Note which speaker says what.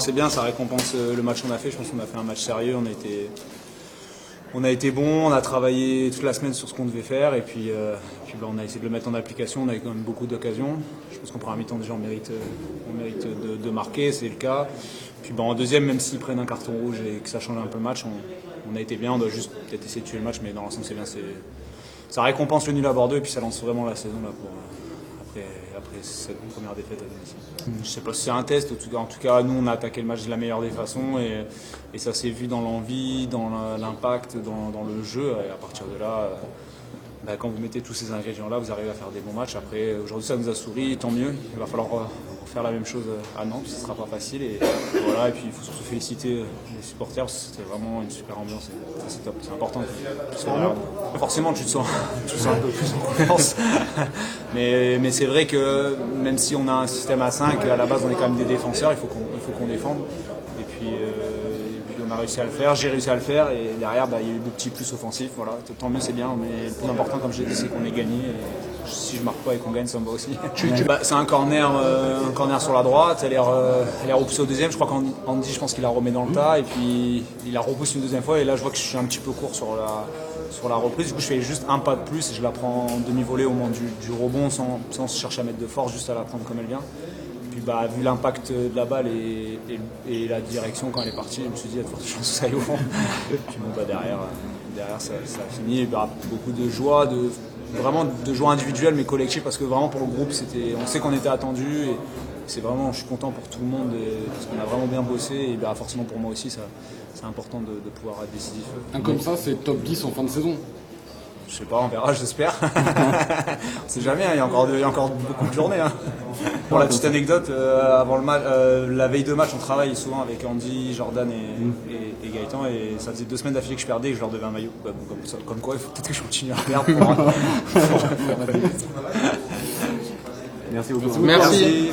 Speaker 1: C'est bien, ça récompense le match qu'on a fait. Je pense qu'on a fait un match sérieux. On a été bon, on a travaillé toute la semaine sur ce qu'on devait faire et puis on a essayé de le mettre en application. On a eu quand même beaucoup d'occasions. Je pense qu'en première mi-temps déjà on mérite de marquer, c'est le cas. Puis en deuxième, même s'ils prennent un carton rouge et que ça change un peu le match, on a été bien. On doit juste peut-être essayer de tuer le match, mais dans l'ensemble c'est bien. Ça récompense le nul à Bordeaux et puis ça lance vraiment la saison là après cette première défaite à domicile. Je ne sais pas si c'est un test, en tout cas nous on a attaqué le match de la meilleure des façons et ça s'est vu dans l'envie, dans l'impact, dans le jeu et à partir de là, quand vous mettez tous ces ingrédients là vous arrivez à faire des bons matchs. Après aujourd'hui ça nous a souri, tant mieux, il va falloir faire la même chose à Nantes, ce ne sera pas facile et voilà. Et puis il faut surtout féliciter les supporters parce que c'était vraiment une super ambiance et c'est top, c'est important qu'ils soient là. Forcément tu te sens un peu plus en confiance mais c'est vrai que même si on a un système à 5, à la base on est quand même des défenseurs, il faut qu'on défende et puis on a réussi à le faire, j'ai réussi à le faire et derrière il y a eu des petits plus offensifs, voilà. Tant mieux, c'est bien, mais le plus important comme je l'ai dit c'est qu'on ait gagné et si je marque pas et qu'on gagne ça me va aussi. C'est un corner sur la droite, elle est repoussée au deuxième, je crois qu'Andy je pense qu'il la remet dans le tas et puis il la repousse une deuxième fois et là je vois que je suis un petit peu court sur la reprise, du coup je fais juste un pas de plus et je la prends en demi-volée au moment du rebond sans chercher à mettre de force, juste à la prendre comme elle vient. Puis vu l'impact de la balle et la direction quand elle est partie, je me suis dit il y a de fortes chances que ça aille au fond. Puis derrière ça a fini, beaucoup de joie, vraiment de joie individuelle mais collective parce que vraiment pour le groupe on sait qu'on était attendu et c'est vraiment, je suis content pour tout le monde parce qu'on a vraiment bien bossé et forcément pour moi aussi c'est important de pouvoir être décisif.
Speaker 2: Comme ça c'est top 10 en fin de saison.
Speaker 1: Je sais pas, on verra, j'espère. On sait jamais, il y a encore beaucoup de journées. Pour la petite anecdote, avant le match, la veille de match, on travaille souvent avec Andy, Jordan et Gaëtan, et ça faisait 2 semaines d'affilée que je perdais et que je leur devais un maillot. Comme quoi, il faut peut-être que je continue à perdre.
Speaker 3: Merci beaucoup.
Speaker 2: Merci.